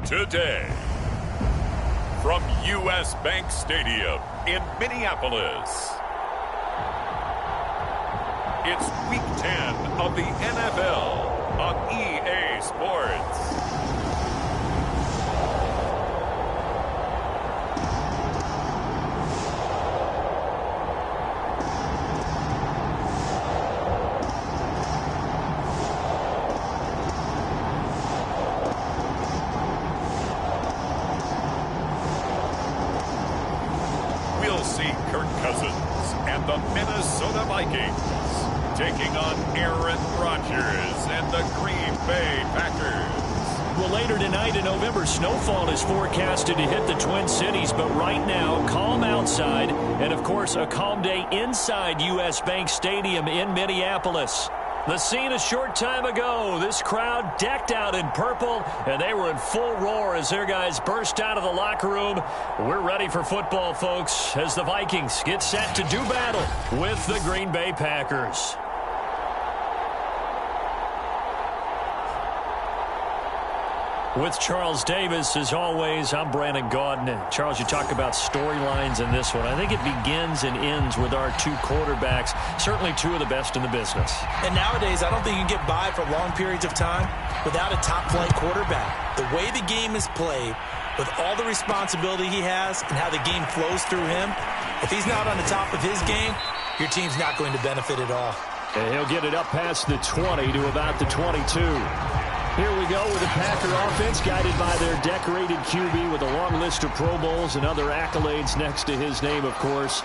today. From U.S. Bank Stadium in Minneapolis, it's Week 10 of the NFL on EA Sports. We'll see Kirk Cousins and the Minnesota Vikings taking on Aaron Rodgers and the Green Bay Packers. Well, later tonight in November, snowfall is forecasted to hit the Twin Cities, but right now, calm outside, and of course, a calm day inside U.S. Bank Stadium in Minneapolis. The scene a short time ago, this crowd decked out in purple, and they were in full roar as their guys burst out of the locker room. We're ready for football, folks, as the Vikings get set to do battle with the Green Bay Packers. With Charles Davis, as always, I'm Brandon Gaudin. Charles, you talk about storylines in this one. I think it begins and ends with our two quarterbacks, certainly two of the best in the business. And nowadays, I don't think you can get by for long periods of time without a top-flight quarterback. The way the game is played, with all the responsibility he has and how the game flows through him, if he's not on the top of his game, your team's not going to benefit at all. And he'll get it up past the 20 to about the 22. Here we go with the Packer offense, guided by their decorated QB with a long list of Pro Bowls and other accolades next to his name, of course.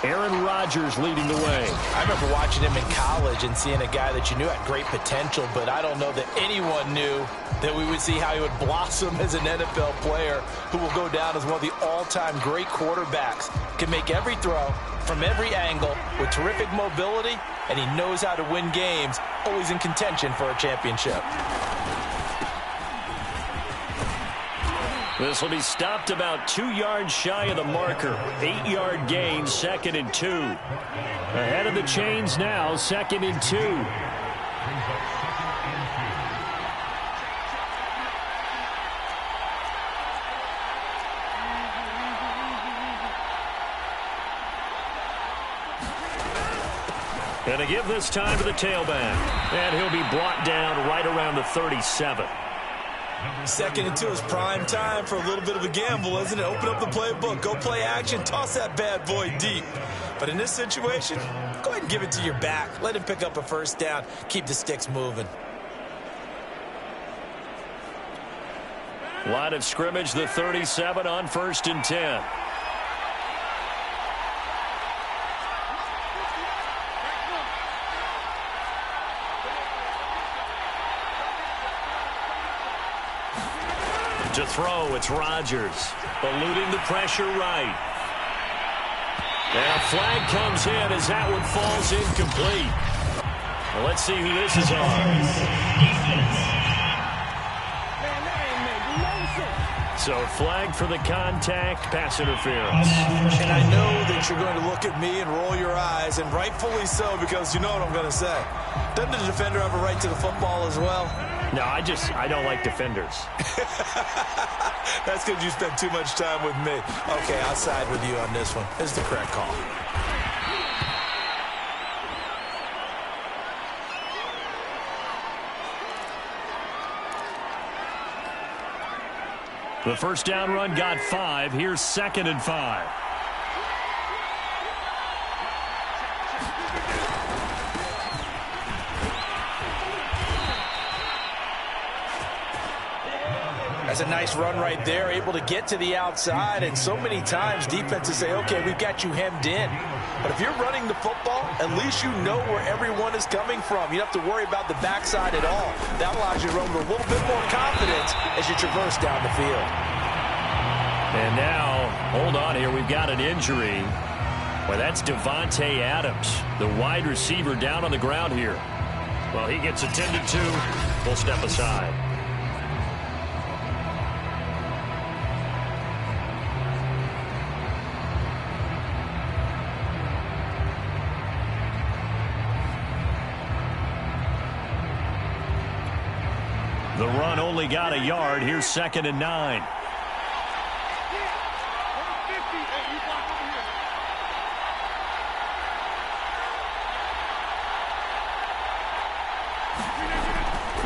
Aaron Rodgers leading the way. I remember watching him in college and seeing a guy that you knew had great potential, but I don't know that anyone knew that we would see how he would blossom as an NFL player who will go down as one of the all-time great quarterbacks. Can make every throw from every angle with terrific mobility, and he knows how to win games, always in contention for a championship. This will be stopped about 2 yards shy of the marker. 8-yard gain, 2nd and 2. Ahead of the chains now, 2nd and 2. And to give this time to the tailback. And he'll be brought down right around the 37. 2nd and 2 is prime time for a little bit of a gamble, isn't it? Open up the playbook, go play action, toss that bad boy deep. But in this situation, go ahead and give it to your back. Let him pick up a first down. Keep the sticks moving. Line of scrimmage, the 37 on 1st and 10. To throw, it's Rodgers, eluding the pressure right. And a flag comes in as that one falls incomplete. Well, let's see who this is on. So flag for the contact, pass interference. And I know that you're going to look at me and roll your eyes, and rightfully so, because you know what I'm going to say. Doesn't the defender have a right to the football as well? No, I don't like defenders. That's because you spend too much time with me. Okay, I'll side with you on this one. This is the correct call. The first down run got 5. Here's 2nd and 5. That's a nice run right there, able to get to the outside, and so many times defenses say, okay, we've got you hemmed in. But if you're running the football, at least you know where everyone is coming from. You don't have to worry about the backside at all. That allows you to run with a little bit more confidence as you traverse down the field. And now, hold on here, we've got an injury. Well, that's Devontae Adams, the wide receiver down on the ground here. Well, he gets attended to. We'll step aside. The run only got a yard. Here's 2nd and 9.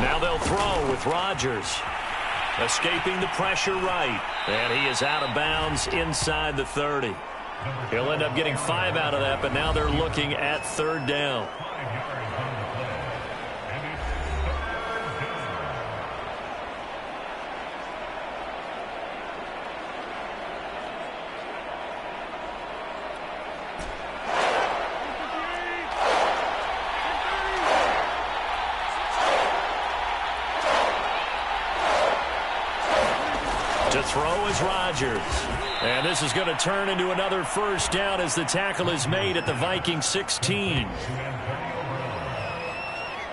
Now they'll throw with Rodgers. Escaping the pressure right. And he is out of bounds inside the 30. He'll end up getting 5 out of that, but now they're looking at 3rd down. To throw is Rodgers. And this is going to turn into another 1st down as the tackle is made at the Vikings 16.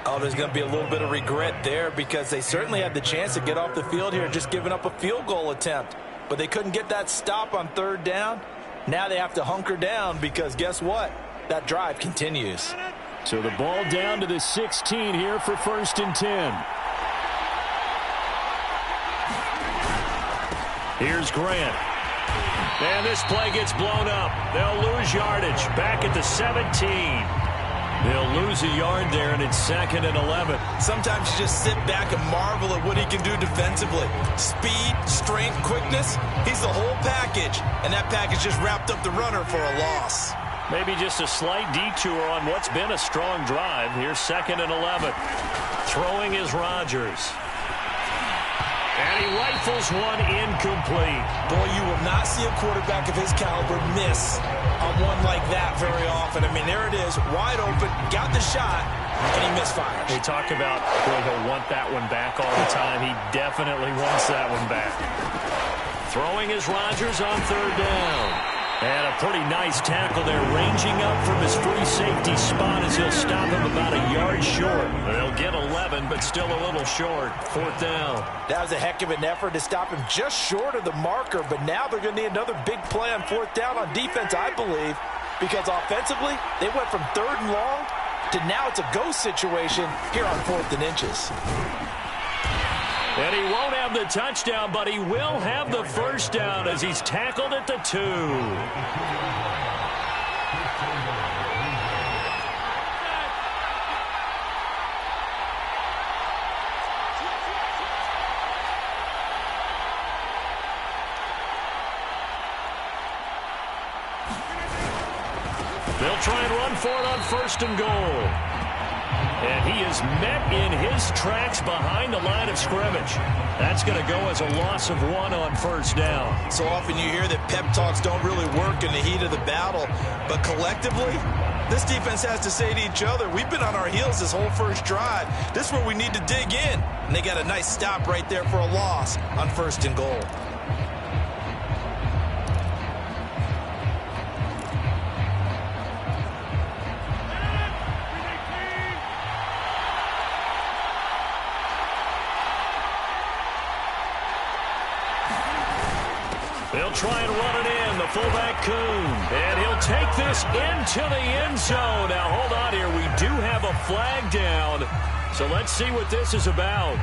Oh, there's going to be a little bit of regret there because they certainly had the chance to get off the field here, just giving up a field goal attempt. But they couldn't get that stop on 3rd down. Now they have to hunker down because guess what? That drive continues. So the ball down to the 16 here for 1st and 10. Here's Grant. And this play gets blown up. They'll lose yardage. Back at the 17. They'll lose a yard there, and it's 2nd and 11. Sometimes you just sit back and marvel at what he can do defensively. Speed, strength, quickness. He's the whole package. And that package just wrapped up the runner for a loss. Maybe just a slight detour on what's been a strong drive. Here's 2nd and 11. Throwing is Rodgers. And he rifles one incomplete. Boy, you will not see a quarterback of his caliber miss on one like that very often. I mean, there it is, wide open, got the shot, and he misfires. They talk about, boy, he'll want that one back all the time. He definitely wants that one back. Throwing is Rodgers on 3rd down. And a pretty nice tackle there, ranging up from his free safety spot as he'll stop him about a yard short. They'll get 11, but still a little short. 4th down. That was a heck of an effort to stop him just short of the marker, but now they're going to need another big play on 4th down on defense, I believe, because offensively, they went from 3rd and long to now it's a go situation here on 4th and inches. And he won't have the touchdown, but he will have the 1st down as he's tackled at the 2. They'll try and run for it on 1st and goal. And he is met in his tracks behind the line of scrimmage. That's going to go as a loss of 1 on 1st down. So often you hear that pep talks don't really work in the heat of the battle. But collectively, this defense has to say to each other, we've been on our heels this whole 1st drive. This is where we need to dig in. And they got a nice stop right there for a loss on 1st and goal. They'll try and run it in, the fullback Kuhn. And he'll take this into the end zone. Now, hold on here. We do have a flag down. So let's see what this is about.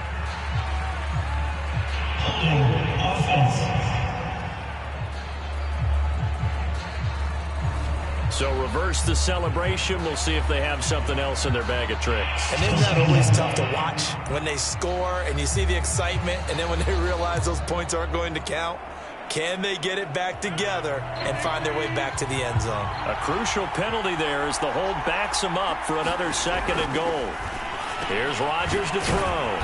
So reverse the celebration. We'll see if they have something else in their bag of tricks. And isn't that always tough to watch when they score and you see the excitement and then when they realize those points aren't going to count? Can they get it back together and find their way back to the end zone? A crucial penalty there as the hold backs them up for another 2nd and goal. Here's Rodgers to throw.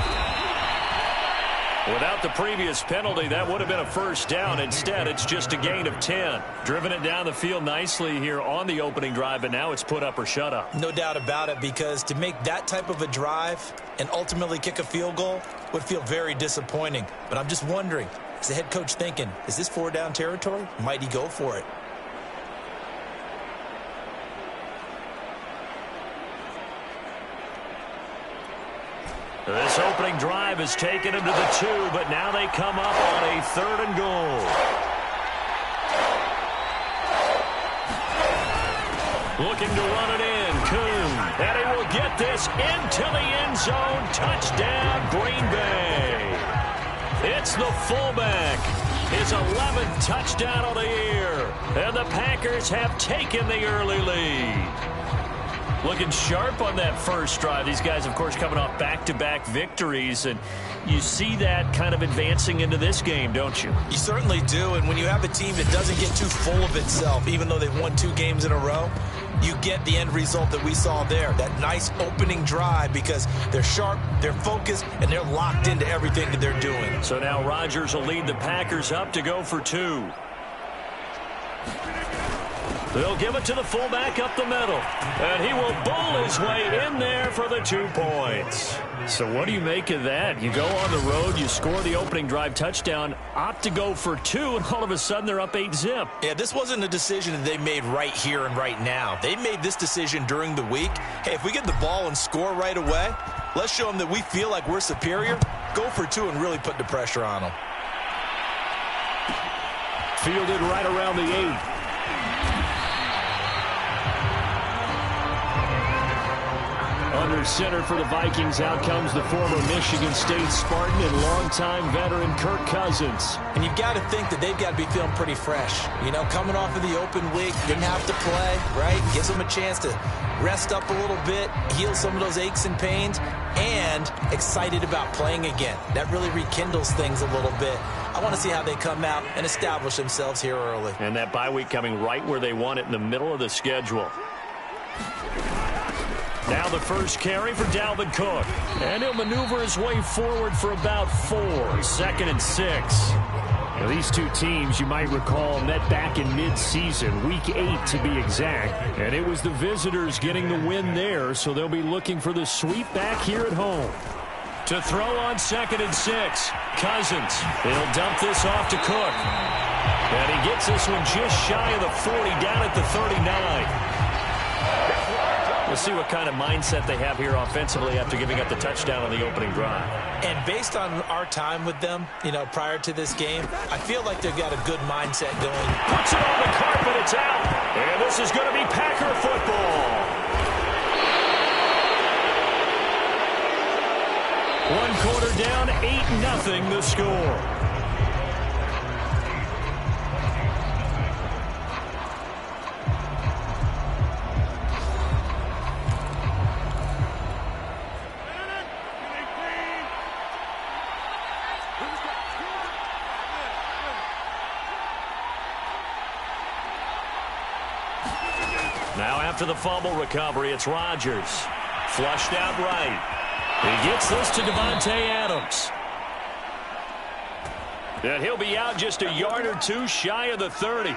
Without the previous penalty, that would have been a 1st down. Instead, it's just a gain of 10. Driven it down the field nicely here on the opening drive, but now it's put up or shut up. No doubt about it, because to make that type of a drive and ultimately kick a field goal would feel very disappointing. But I'm just wondering, is the head coach thinking, is this 4-down territory? Might he go for it? This opening drive has taken them to the 2, but now they come up on a 3rd and goal. Looking to run it in, Kuhn. And he will get this into the end zone. Touchdown, Green Bay. gets the fullback. His 11th touchdown of the year. And the Packers have taken the early lead. Looking sharp on that first drive. These guys, of course, coming off back-to-back victories. And you see that kind of advancing into this game, don't you? You certainly do. And when you have a team that doesn't get too full of itself, even though they've won 2 games in a row, you get the end result that we saw there. That nice opening drive because they're sharp, they're focused, and they're locked into everything that they're doing. So now Rodgers will lead the Packers up to go for 2. They'll give it to the fullback up the middle. And he will bull his way in there for the 2 points. So what do you make of that? You go on the road, you score the opening drive touchdown, opt to go for 2, and all of a sudden they're up 8-zip. Yeah, this wasn't a decision that they made right here and right now. They made this decision during the week. Hey, if we get the ball and score right away, let's show them that we feel like we're superior. Go for 2 and really put the pressure on them. Fielded right around the 8. Under center for the Vikings, out comes the former Michigan State Spartan and longtime veteran Kirk Cousins. And you've got to think that they've got to be feeling pretty fresh. You know, coming off of the open week, didn't have to play, right? Gives them a chance to rest up a little bit, heal some of those aches and pains, and excited about playing again. That really rekindles things a little bit. I want to see how they come out and establish themselves here early. And that bye week coming right where they want it, in the middle of the schedule. Now the first carry for Dalvin Cook. And he'll maneuver his way forward for about 4. 2nd and 6. Now these 2 teams, you might recall, met back in mid-season, week 8 to be exact. And it was the visitors getting the win there, so they'll be looking for the sweep back here at home. To throw on 2nd and 6. Cousins. He'll dump this off to Cook. And he gets this one just shy of the 40, down at the 39. We'll see what kind of mindset they have here offensively after giving up the touchdown on the opening drive. And based on our time with them, you know, prior to this game, I feel like they've got a good mindset going. Puts it on the carpet, it's out. And this is going to be Packer football. 1 quarter down, 8-0 the score. Now after the fumble recovery, it's Rodgers. Flushed out right. He gets this to Devontae Adams. And he'll be out just a yard or 2 shy of the 30.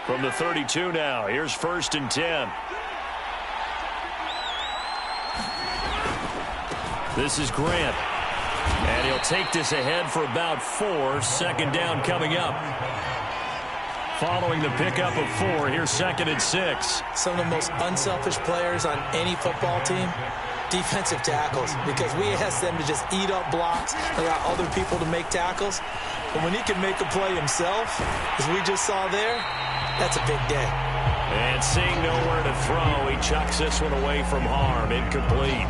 From the 32 now, here's 1st and 10. This is Grant. And he'll take this ahead for about 4. 2nd down coming up. Following the pickup of 4, here's 2nd and 6. Some of the most unselfish players on any football team, defensive tackles, because we ask them to just eat up blocks, allow other people to make tackles. But when he can make a play himself, as we just saw there, that's a big day. And seeing nowhere to throw, he chucks this one away from harm. Incomplete.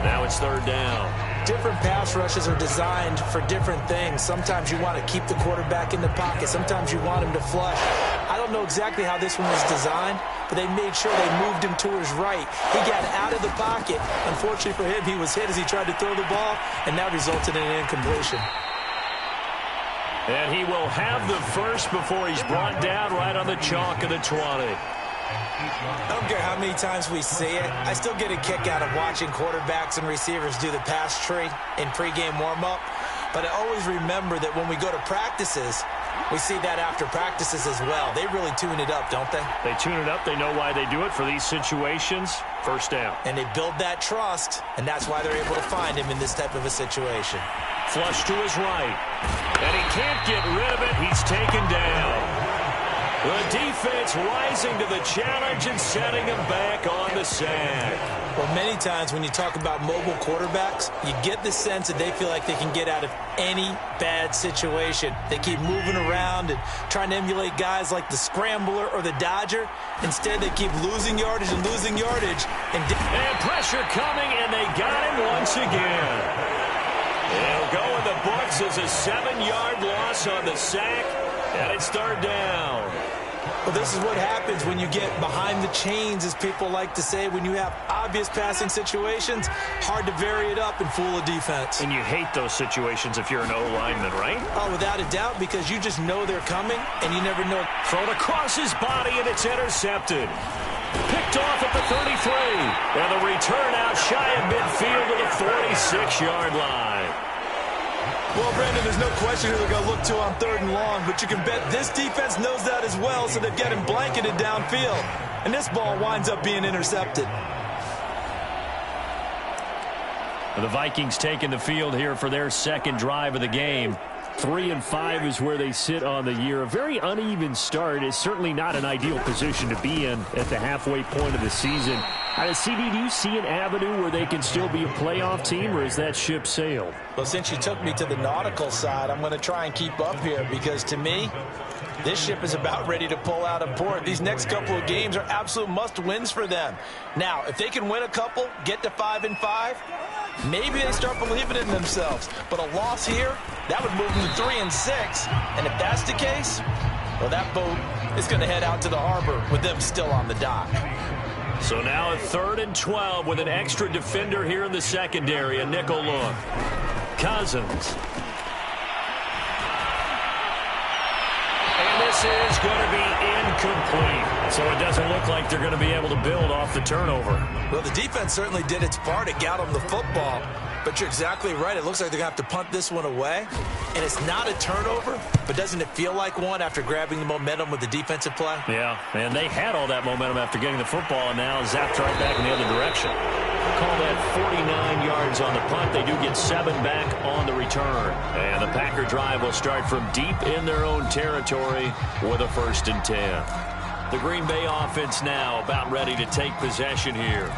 Now it's 3rd down. Different pass rushes are designed for different things. Sometimes you want to keep the quarterback in the pocket. Sometimes you want him to flush. I don't know exactly how this one was designed, but they made sure they moved him to his right. He got out of the pocket. Unfortunately for him, he was hit as he tried to throw the ball, and that resulted in an incompletion. And he will have the first before he's brought down right on the chalk of the 20. I don't care how many times we see it. I still get a kick out of watching quarterbacks and receivers do the pass tree in pregame warm-up. But I always remember that when we go to practices, we see that after practices as well. They really tune it up, don't they? They tune it up. They know why they do it for these situations. 1st down. And they build that trust, and that's why they're able to find him in this type of a situation. Flush to his right. And he can't get rid of it. He's taken down. The defense rising to the challenge and setting him back on the sack. Well, many times when you talk about mobile quarterbacks, you get the sense that they feel like they can get out of any bad situation. They keep moving around and trying to emulate guys like the Scrambler or the Dodger. Instead, they keep losing yardage and losing yardage. And pressure coming, and they got him once again. He'll go in the books forces a 7-yard loss on the sack, and it's third down. Well, this is what happens when you get behind the chains, as people like to say. When you have obvious passing situations, hard to vary it up and fool a defense. And you hate those situations if you're an O-lineman, right? Oh, without a doubt, because you just know they're coming, and you never know. Thrown across his body, and it's intercepted. Picked off at the 33. And the return out shy of midfield to the 46-yard line. Well, Brandon, there's no question who they're going to look to on 3rd and long, but you can bet this defense knows that as well, so they're getting blanketed downfield. And this ball winds up being intercepted. The Vikings taking the field here for their second drive of the game. 3-5 is where they sit on the year. A very uneven start. Is certainly not an ideal position to be in at the halfway point of the season. CD, do you see an avenue where they can still be a playoff team, or is that ship sailed? Well, since you took me to the nautical side, I'm going to try and keep up here, because to me, this ship is about ready to pull out of port. These next couple of games are absolute must-wins for them. Now, if they can win a couple, get to 5-5, maybe they start believing in themselves. But a loss here, that would move them to 3-6. And if that's the case, well, that boat is going to head out to the harbor with them still on the dock. So now a 3rd and 12 with an extra defender here in the secondary. A nickel look. Cousins. And this is going to be incomplete. So it doesn't look like they're going to be able to build off the turnover. Well, the defense certainly did its part to get them the football. But you're exactly right. It looks like they're going to have to punt this one away. And it's not a turnover, but doesn't it feel like one after grabbing the momentum with the defensive play? Yeah, and they had all that momentum after getting the football, and now zapped right back in the other direction. Call that 49 yards on the punt. They do get 7 back on the return. And the Packer drive will start from deep in their own territory with a 1st and 10. The Green Bay offense now about ready to take possession here.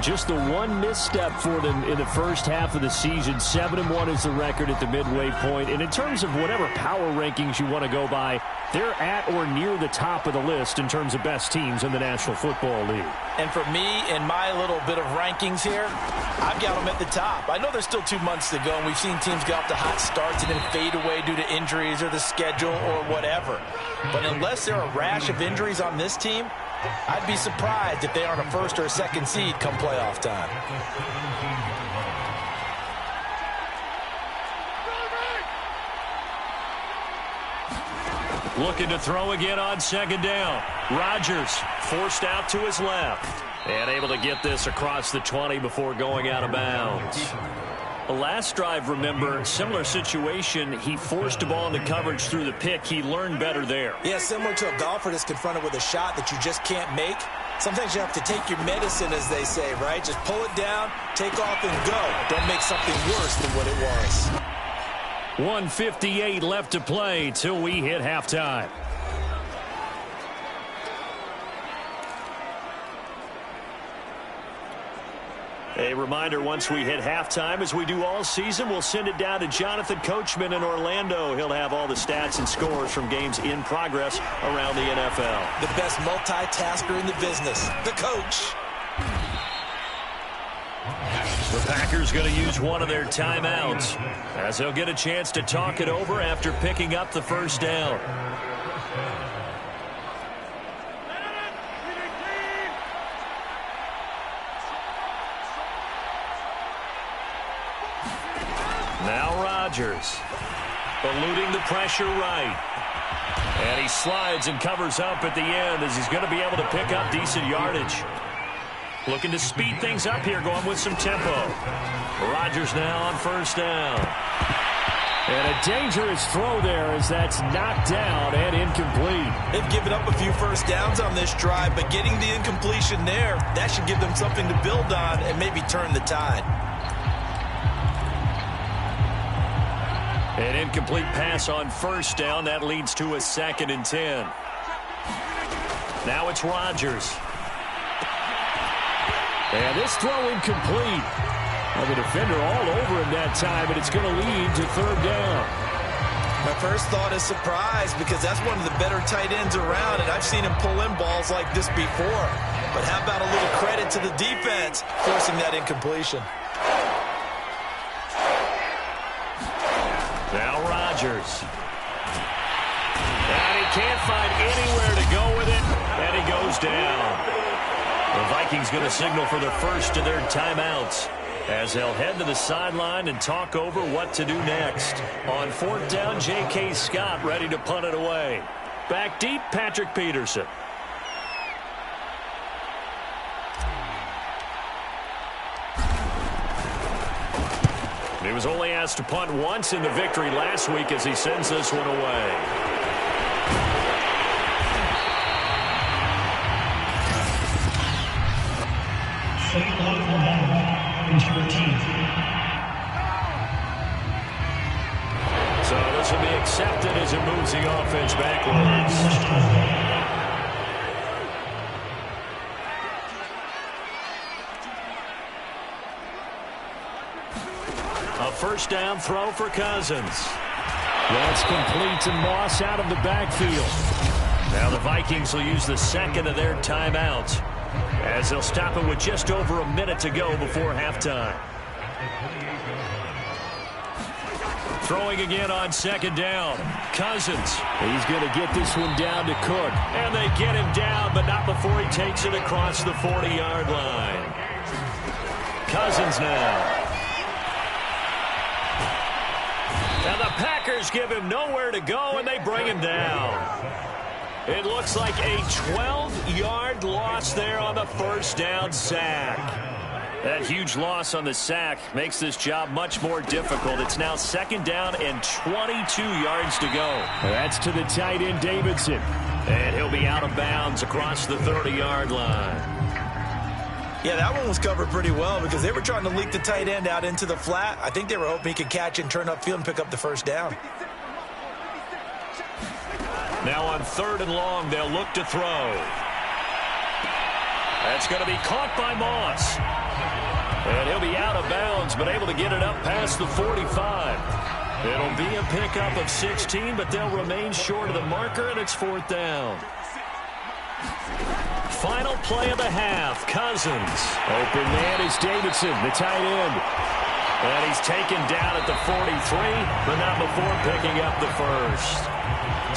Just the one misstep for them in the first half of the season. 7-1 is the record at the midway point. And in terms of whatever power rankings you want to go by, they're at or near the top of the list in terms of best teams in the National Football League. And for me, in my little bit of rankings here, I've got them at the top. I know there's still 2 months to go, and we've seen teams get off to hot starts and then fade away due to injuries or the schedule or whatever. But unless there are a rash of injuries on this team, I'd be surprised if they aren't a 1st or a 2nd seed come playoff time. Looking to throw again on 2nd down. Rodgers forced out to his left. And able to get this across the 20 before going out of bounds. The last drive, remember, similar situation. He forced the ball into coverage through the pick. He learned better there. Yeah, similar to a golfer that's confronted with a shot that you just can't make. Sometimes you have to take your medicine, as they say, right? Just pull it down, take off, and go. Don't make something worse than what it was. 1:58 left to play till we hit halftime. A reminder, once we hit halftime, as we do all season, we'll send it down to Jonathan Coachman in Orlando. He'll have all the stats and scores from games in progress around the NFL. The best multitasker in the business, the coach. The Packers going to use one of their timeouts as they'll get a chance to talk it over after picking up the 1st down. Now Rodgers, eluding the pressure right. And he slides and covers up at the end as he's going to be able to pick up decent yardage. Looking to speed things up here, going with some tempo. Rodgers now on 1st down. And a dangerous throw there as that's knocked down and incomplete. They've given up a few 1st downs on this drive, but getting the incompletion there, that should give them something to build on and maybe turn the tide. An incomplete pass on 1st down. That leads to a 2nd and 10. Now it's Rodgers. And this throw incomplete. Well, the defender all over him that time, and it's going to lead to 3rd down. My first thought is surprise, because that's one of the better tight ends around, and I've seen him pull in balls like this before. But how about a little credit to the defense forcing that incompletion? Now Rodgers. And he can't find anywhere to go with it, and he goes down. The Vikings going to signal for the first of their timeouts as they'll head to the sideline and talk over what to do next. On 4th down, J.K. Scott ready to punt it away. Back deep, Patrick Peterson. He was only asked to punt once in the victory last week as he sends this one away. So this will be accepted as it moves the offense backwards. A first down throw for Cousins. That's complete to Moss out of the backfield. Now the Vikings will use the second of their timeouts as they'll stop it with just over a minute to go before halftime. Throwing again on second down. Cousins. He's going to get this one down to Cook. And they get him down, but not before he takes it across the 40-yard line. Cousins now. Now the Packers give him nowhere to go, and they bring him down. It looks like a 12-yard loss there on the first down sack. That huge loss on the sack makes this job much more difficult. It's now second down and 22 yards to go. That's to the tight end, Davidson. And he'll be out of bounds across the 30-yard line. Yeah, that one was covered pretty well because they were trying to leak the tight end out into the flat. I think they were hoping he could catch it and turn upfield and pick up the first down. Now on 3rd and long, they'll look to throw. That's going to be caught by Moss. And he'll be out of bounds, but able to get it up past the 45. It'll be a pickup of 16, but they'll remain short of the marker, and it's 4th down. Final play of the half, Cousins. Open man is Davidson, the tight end. And he's taken down at the 43, but not before picking up the first.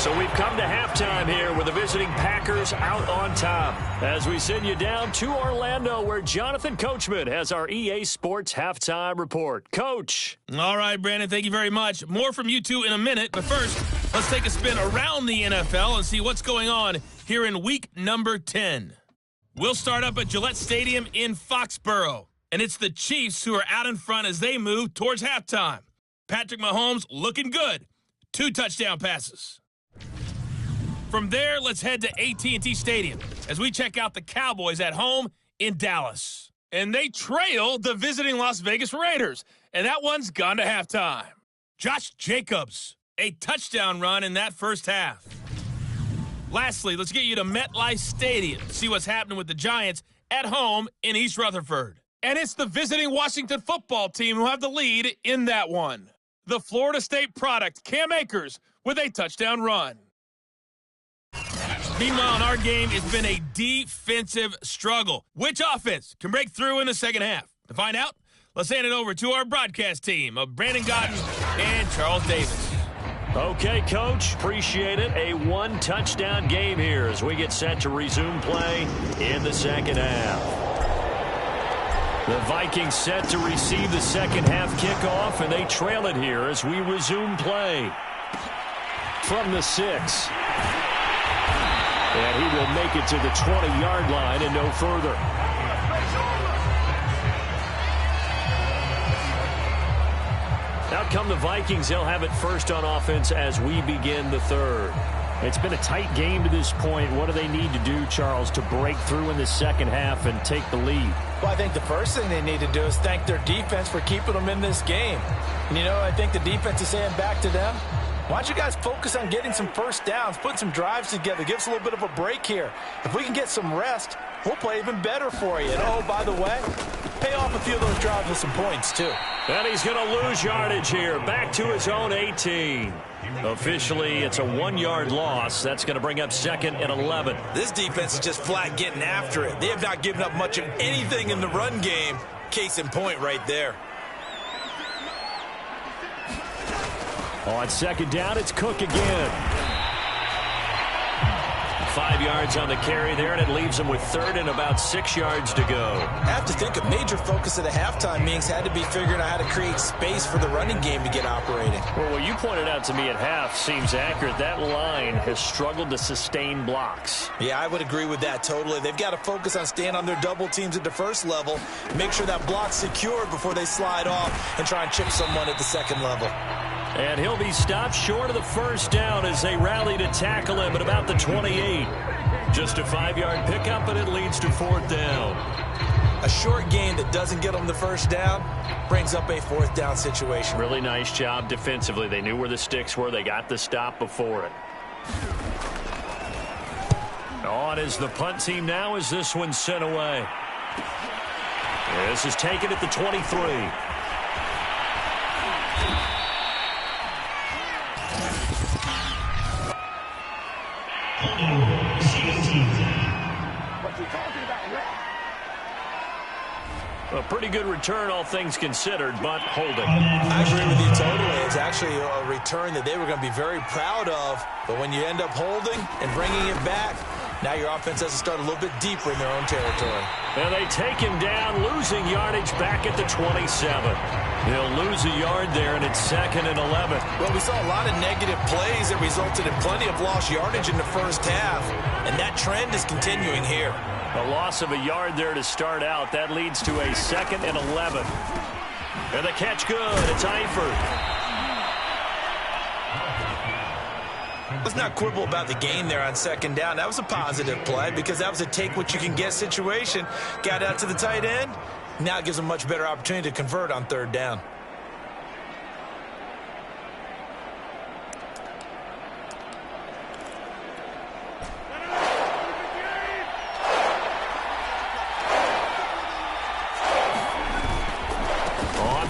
So we've come to halftime here with the visiting Packers out on top as we send you down to Orlando where Jonathan Coachman has our EA Sports halftime report. Coach. All right, Brandon, thank you very much. More from you two in a minute, but first, let's take a spin around the NFL and see what's going on here in week number 10. We'll start up at Gillette Stadium in Foxborough, and it's the Chiefs who are out in front as they move towards halftime. Patrick Mahomes looking good. 2 touchdown passes. From there, let's head to AT&T Stadium as we check out the Cowboys at home in Dallas. And they trail the visiting Las Vegas Raiders, and that one's gone to halftime. Josh Jacobs, a touchdown run in that first half. Lastly, let's get you to MetLife Stadium to see what's happening with the Giants at home in East Rutherford. And it's the visiting Washington football team who have the lead in that one. The Florida State product, Cam Akers, with a touchdown run. Meanwhile, in our game, it's been a defensive struggle. Which offense can break through in the second half? To find out, let's hand it over to our broadcast team of Brandon Godden and Charles Davis. Okay, Coach, appreciate it. A 1-touchdown game here as we get set to resume play in the second half. The Vikings set to receive the second half kickoff, and they trail it here as we resume play. From the 6. And he will make it to the 20-yard line and no further. Out come the Vikings. They'll have it first on offense as we begin the third. It's been a tight game to this point. What do they need to do, Charles, to break through in the second half and take the lead? Well, I think the first thing they need to do is thank their defense for keeping them in this game. And, I think the defense is saying back to them, why don't you guys focus on getting some first downs, put some drives together, give us a little bit of a break here. If we can get some rest, we'll play even better for you. And, oh, by the way, pay off a few of those drives with some points, too. And he's going to lose yardage here, back to his own 18. Officially, it's a 1-yard loss. That's going to bring up 2nd and 11. This defense is just flat getting after it. They have not given up much of anything in the run game. Case in point right there. On second down, it's Cook again. 5 yards on the carry there, and it leaves him with third and about 6 yards to go. I have to think a major focus at the halftime meetings had to be figuring out how to create space for the running game to get operating. Well, what you pointed out to me at half seems accurate. That line has struggled to sustain blocks. Yeah, I would agree with that totally. They've got to focus on staying on their double teams at the first level, make sure that block's secured before they slide off and try and chip someone at the second level. And he'll be stopped short of the first down as they rally to tackle him at about the 28. Just a 5-yard pickup, and it leads to fourth down. A short gain that doesn't get them the first down brings up a fourth down situation. Really nice job defensively. They knew where the sticks were. They got the stop before it. On is the punt team now as this one's sent away. This is taken at the 23. A pretty good return, all things considered, but holding. I agree with you totally. It's actually a return that they were going to be very proud of. But when you end up holding and bringing it back, now your offense has to start a little bit deeper in their own territory. And they take him down, losing yardage back at the 27. He'll lose a yard there, and it's 2nd and 11. Well, we saw a lot of negative plays that resulted in plenty of lost yardage in the first half, and that trend is continuing here. A loss of a yard there to start out. That leads to a 2nd and 11. And the catch good. It's Eifert. Let's not quibble about the gain there on second down. That was a positive play because that was a take-what-you-can-get situation. Got out to the tight end. Now it gives them a much better opportunity to convert on third down.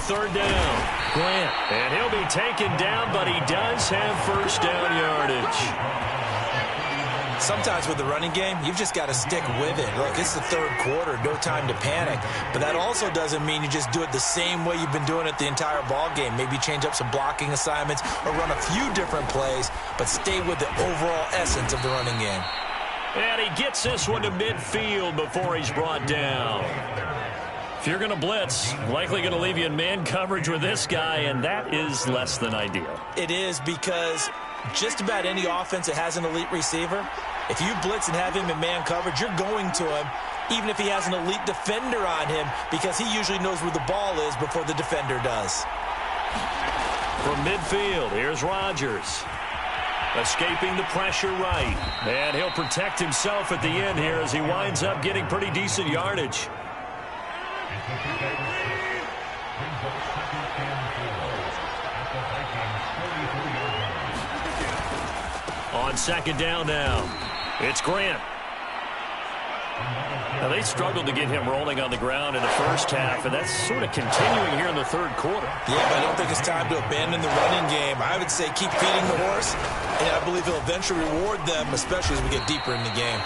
Third down, Grant, and he'll be taken down, but he does have first down yardage. Sometimes with the running game, you've just got to stick with it. Look, it's the third quarter, no time to panic. But that also doesn't mean you just do it the same way you've been doing it the entire ball game. Maybe change up some blocking assignments or run a few different plays, but stay with the overall essence of the running game. And he gets this one to midfield before he's brought down. If you're going to blitz, likely going to leave you in man coverage with this guy, and that is less than ideal. It is because just about any offense that has an elite receiver, if you blitz and have him in man coverage, you're going to him, even if he has an elite defender on him, because he usually knows where the ball is before the defender does. From midfield, here's Rodgers. Escaping the pressure right. And he'll protect himself at the end here as he winds up getting pretty decent yardage. On second down now, it's Grant. Now, they struggled to get him rolling on the ground in the first half, and that's sort of continuing here in the third quarter. Yeah, but I don't think it's time to abandon the running game. I would say keep feeding the horse, and I believe he'll eventually reward them, especially as we get deeper in the game.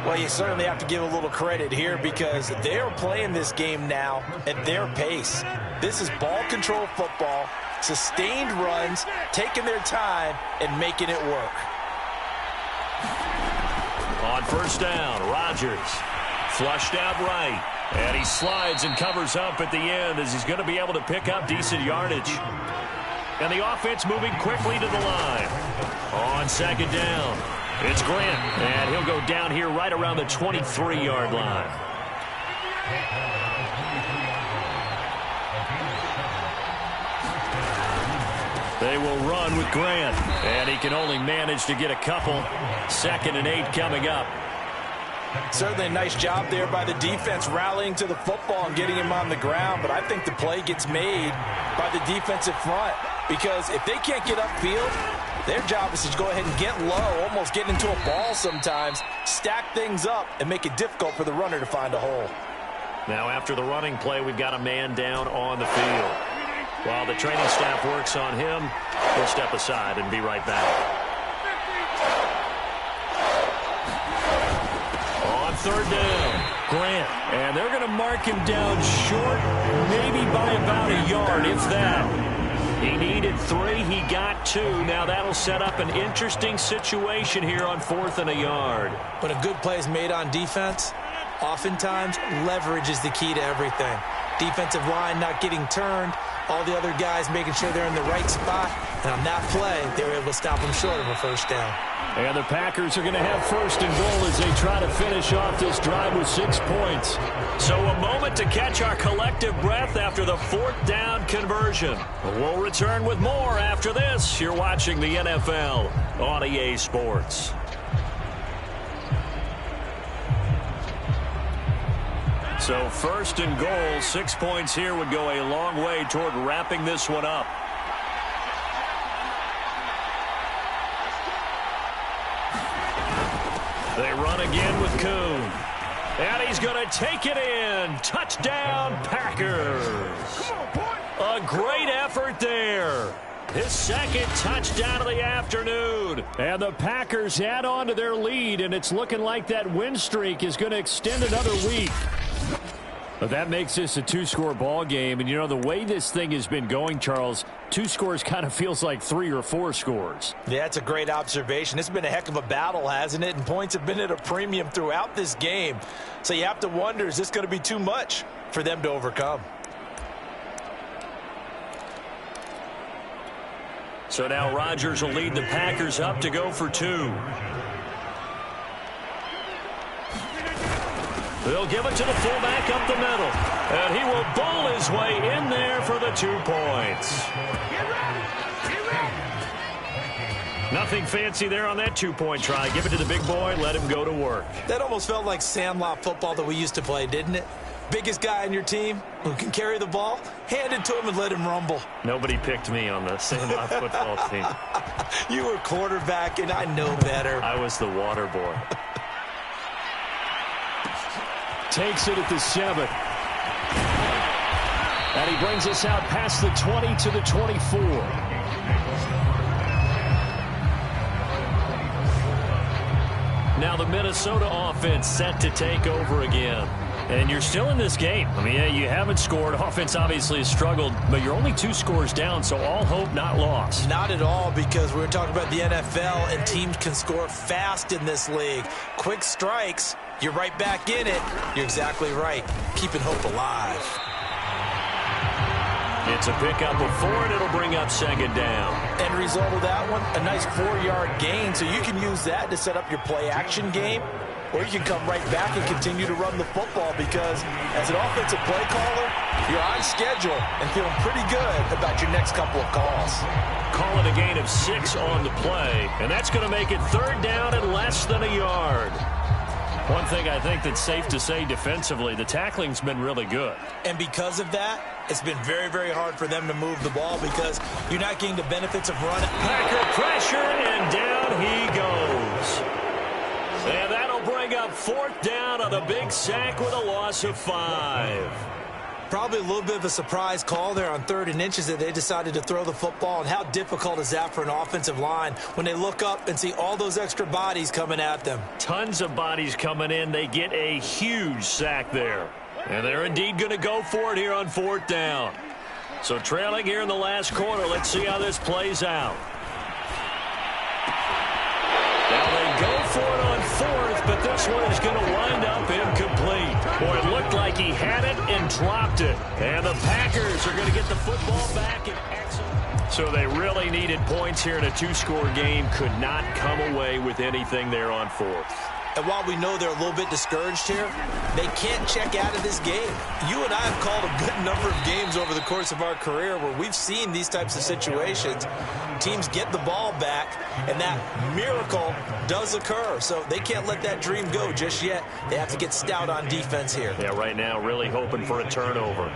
Well, you certainly have to give a little credit here because they are playing this game now at their pace. This is ball control football, sustained runs, taking their time, and making it work. On first down, Rodgers flushed out right, and he slides and covers up at the end as he's going to be able to pick up decent yardage. And the offense moving quickly to the line. On second down, it's Grant, and he'll go down here right around the 23-yard line. They will run with Grant, and he can only manage to get a couple. 2nd and 8 coming up. Certainly a nice job there by the defense rallying to the football and getting him on the ground, but I think the play gets made by the defensive front because if they can't get upfield, their job is to go ahead and get low, almost get into a ball sometimes, stack things up, and make it difficult for the runner to find a hole. Now after the running play, we've got a man down on the field. While the training staff works on him, we'll step aside and be right back. On third down, Grant. And they're going to mark him down short, maybe by about a yard, if that. He needed 3. He got 2. Now that'll set up an interesting situation here on 4th and a yard. When a good play is made on defense, oftentimes leverage is the key to everything. Defensive line not getting turned, all the other guys making sure they're in the right spot. And on that play, they were able to stop them short of a first down. And the Packers are going to have 1st and goal as they try to finish off this drive with 6 points. So a moment to catch our collective breath after the 4th down conversion. We'll return with more after this. You're watching the NFL on EA Sports. So 1st and goal, 6 points here would go a long way toward wrapping this one up. They run again with Kuhn. And he's going to take it in. Touchdown, Packers. A great effort there. His 2nd touchdown of the afternoon. And the Packers add on to their lead, and it's looking like that win streak is going to extend another week. But that makes this a 2-score ball game. And, you know, the way this thing has been going, Charles, 2 scores kind of feels like 3 or 4 scores. Yeah, that's a great observation. It's been a heck of a battle, hasn't it? And points have been at a premium throughout this game. So you have to wonder, is this going to be too much for them to overcome? So now Rodgers will lead the Packers up to go for 2. They'll give it to the fullback up the middle. And he will bowl his way in there for the 2 points. Nothing fancy there on that 2-point try. Give it to the big boy, let him go to work. That almost felt like Sandlot football that we used to play, didn't it? Biggest guy on your team who can carry the ball, hand it to him and let him rumble. Nobody picked me on the Sandlot football team. You were quarterback, and I know better. I was the water boy. Takes it at the 7. And he brings us out past the 20 to the 24. Now the Minnesota offense set to take over again. And you're still in this game. I mean, yeah, you haven't scored. Offense obviously has struggled, but you're only 2 scores down, so all hope not lost. Not at all, because we were talking about the NFL, and teams can score fast in this league. Quick strikes, you're right back in it. You're exactly right. Keeping hope alive. It's a pickup of 4, and it'll bring up 2nd down. End result of that one, a nice 4-yard gain, so you can use that to set up your play-action game. Or you can come right back and continue to run the football, because as an offensive play caller, you're on schedule and feeling pretty good about your next couple of calls. Call it a gain of 6 on the play, and that's going to make it 3rd down and less than a yard. One thing I think that's safe to say defensively, the tackling's been really good. And because of that, it's been very, very hard for them to move the ball, because you're not getting the benefits of running. Packer pressure, and down he goes. And that'll bring up 4th down on a big sack with a loss of 5. Probably a little bit of a surprise call there on 3rd and inches that they decided to throw the football. And how difficult is that for an offensive line when they look up and see all those extra bodies coming at them? Tons of bodies coming in. They get a huge sack there. And they're indeed going to go for it here on 4th down. So trailing here in the last quarter. Let's see how this plays out. Now they go for it on 4th, but this one is going to wind up incomplete. Boy, it looked like he had it and dropped it. And the Packers are going to get the football back in excellent. So they really needed points here in a 2-score game. Could not come away with anything there on 4th. And while we know they're a little bit discouraged here, they can't check out of this game. You and I have called a good number of games over the course of our career where we've seen these types of situations. Teams get the ball back, and that miracle does occur. So they can't let that dream go just yet. They have to get stout on defense here. Yeah, right now really hoping for a turnover.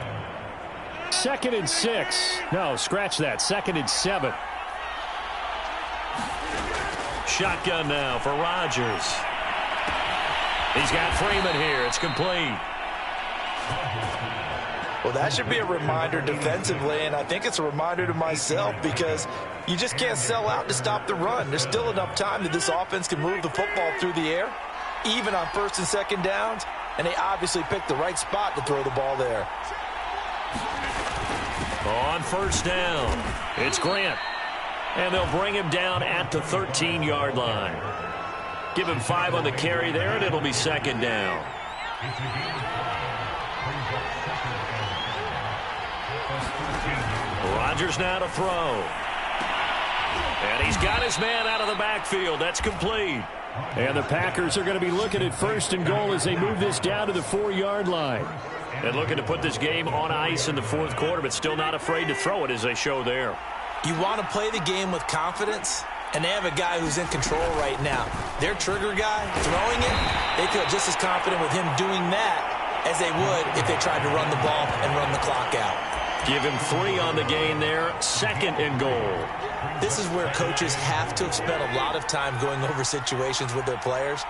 2nd and 6. No, scratch that. 2nd and 7. Shotgun now for Rodgers. He's got Freeman here. It's complete. Well, that should be a reminder defensively, and I think it's a reminder to myself, because you just can't sell out to stop the run. There's still enough time that this offense can move the football through the air, even on 1st and 2nd downs, and they obviously picked the right spot to throw the ball there. On first down, it's Grant. And they'll bring him down at the 13-yard line. Give him 5 on the carry there, and it'll be second down. Rodgers now to throw. And he's got his man out of the backfield. That's complete. And the Packers are going to be looking at first and goal as they move this down to the 4-yard line. And looking to put this game on ice in the fourth quarter, but still not afraid to throw it as they show there. You want to play the game with confidence, and they have a guy who's in control right now. Their trigger guy throwing it, they feel just as confident with him doing that as they would if they tried to run the ball and run the clock out. Give him 3 on the gain there, second and goal. This is where coaches have to have spent a lot of time going over situations with their players,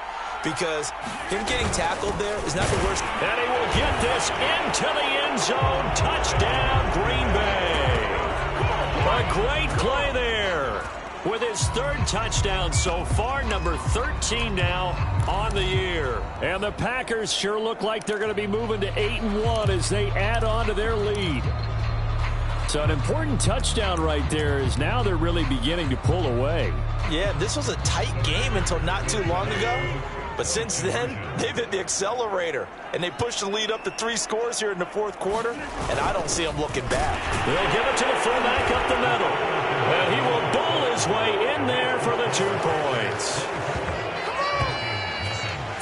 because him getting tackled there is not the worst. And he will get this into the end zone. Touchdown, Green Bay. A great play there with his 3rd touchdown so far, number 13 now on the year. And the Packers sure look like they're going to be moving to 8-1 as they add on to their lead. So an important touchdown right there is now they're really beginning to pull away. Yeah, this was a tight game until not too long ago. But since then, they've hit the accelerator, and they pushed the lead up to 3 scores here in the fourth quarter, and I don't see them looking back. They'll give it to the fullback up the middle. And he will bull his way in there for the 2 points.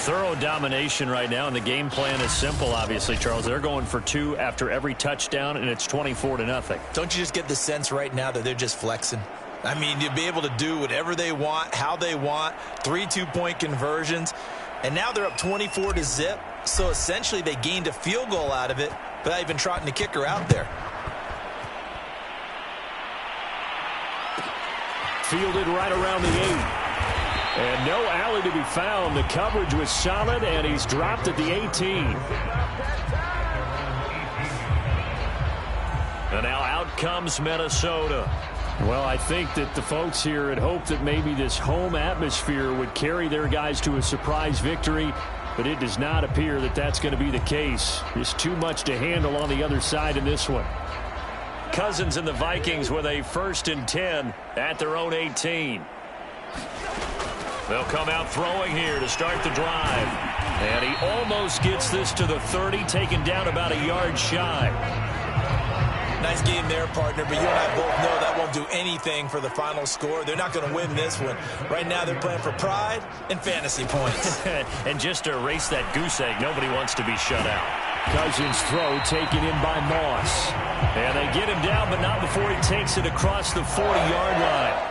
Thorough domination right now, and the game plan is simple, obviously, Charles. They're going for 2 after every touchdown, and it's 24-0. Don't you just get the sense right now that they're just flexing? I mean, you'll be able to do whatever they want, how they want, 3 2-point conversions. And now they're up 24-0. So essentially they gained a field goal out of it without even trotting the kicker out there. Fielded right around the 8. And no alley to be found. The coverage was solid, and he's dropped at the 18. And now out comes Minnesota. Well, I think that the folks here had hoped that maybe this home atmosphere would carry their guys to a surprise victory, but it does not appear that that's going to be the case. There's too much to handle on the other side in this one. Cousins and the Vikings with a 1st and 10 at their own 18. They'll come out throwing here to start the drive. And he almost gets this to the 30, taken down about a yard shy. Nice game there, partner, but you and I both know that won't do anything for the final score. They're not going to win this one. Right now they're playing for pride and fantasy points. And just to erase that goose egg, nobody wants to be shut out. Cousins' throw taken in by Moss. And they get him down, but not before he takes it across the 40-yard line.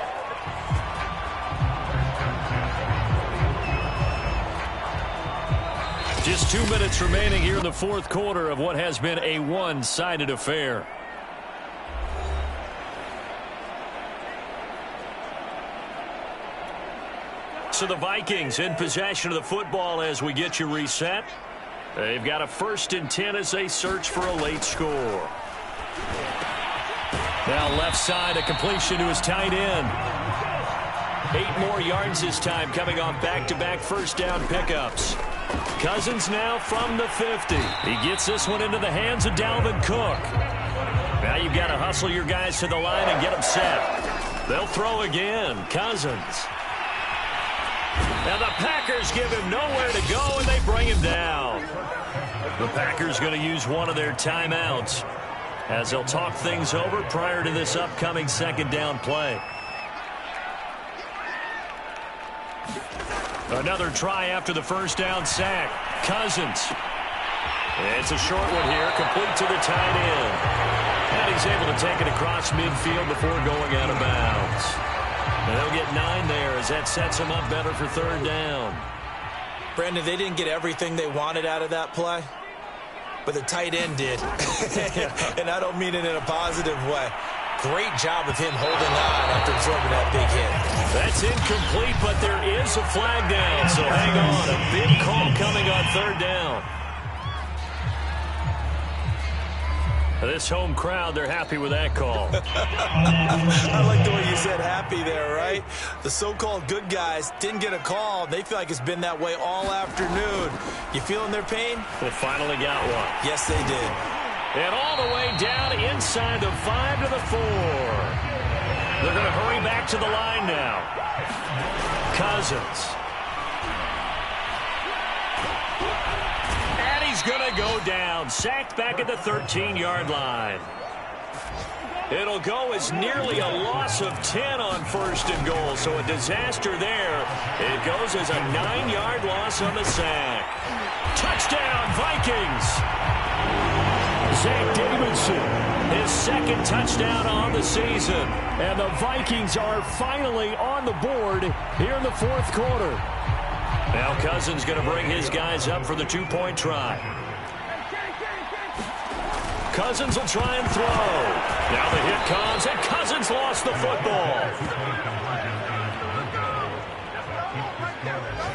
Just 2 minutes remaining here in the fourth quarter of what has been a one-sided affair. So the Vikings in possession of the football as we get you reset. They've got a 1st and 10 as they search for a late score. Now left side, a completion to his tight end. 8 more yards this time, coming on back-to-back first down pickups. Cousins now from the 50. He gets this one into the hands of Dalvin Cook. Now you've got to hustle your guys to the line and get them set. They'll throw again. Cousins. Now the Packers give him nowhere to go, and they bring him down. The Packers going to use one of their timeouts as they'll talk things over prior to this upcoming second down play. Another try after the first down sack. Cousins. It's a short one here, complete to the tight end. And he's able to take it across midfield before going out of bounds. And they'll get 9 there as that sets them up better for third down. Brandon, they didn't get everything they wanted out of that play, but the tight end did. And I don't mean it in a positive way. Great job of him holding on after absorbing that big hit. That's incomplete, but there is a flag down, so hang on. A big call coming on third down. This home crowd, they're happy with that call. I like the way you said happy there, right? The so-called good guys didn't get a call. They feel like it's been that way all afternoon. You feeling their pain? They finally got one. Yes, they did. And all the way down inside the 5 to the 4. They're going to hurry back to the line now. Cousins. And he's going to go down. Sacked back at the 13-yard line. It'll go as nearly a loss of 10 on 1st and goal. So a disaster there. It goes as a 9-yard loss on the sack. Touchdown, Vikings. Zach Davidson, his second touchdown on the season. And the Vikings are finally on the board here in the 4th quarter. Now Cousins going to bring his guys up for the 2-point try. Cousins will try and throw. Now the hit comes, and Cousins lost the football.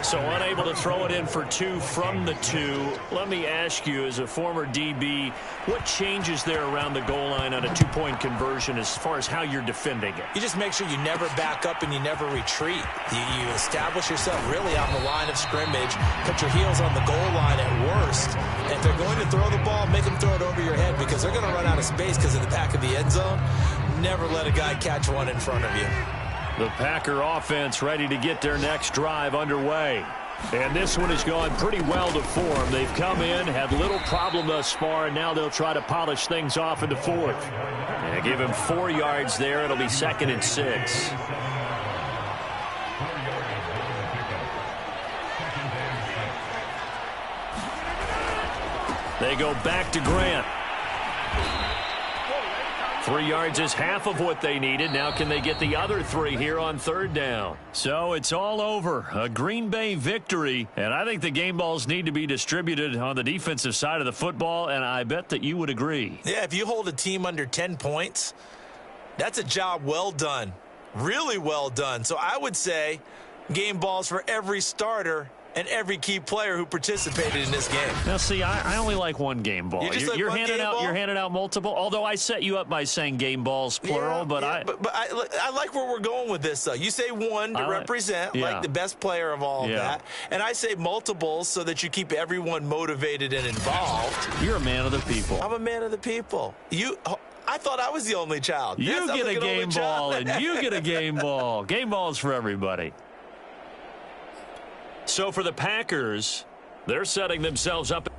So unable to throw it in for 2 from the 2. Let me ask you, as a former DB, what changes there around the goal line on a 2-point conversion as far as how you're defending it? You just make sure you never back up and you never retreat. You establish yourself really on the line of scrimmage, put your heels on the goal line at worst. And if they're going to throw the ball, make them throw it over your head because they're going to run out of space because of the back of the end zone. Never let a guy catch one in front of you. The Packer offense ready to get their next drive underway. And this one has gone pretty well to form. They've come in, had little problem thus far, and now they'll try to polish things off in the 4th. And give him 4 yards there. It'll be 2nd and 6. They go back to Grant. 3 yards is half of what they needed. Now can they get the other 3 here on 3rd down? So it's all over. A Green Bay victory. And I think the game balls need to be distributed on the defensive side of the football, and I bet that you would agree. Yeah, if you hold a team under 10 points, that's a job well done. Really well done. So I would say game balls for every starter and every key player who participated in this game. Now, see, I only like one game ball. You're handing out multiple. Although I set you up by saying game balls plural, but I like where we're going with this. Though you say one to represent like the best player of all of that, and I say multiples so that you keep everyone motivated and involved. You're a man of the people. I'm a man of the people. I thought I was the only child. You get a game ball, and you get a game ball. Game balls for everybody. So for the Packers, they're setting themselves up.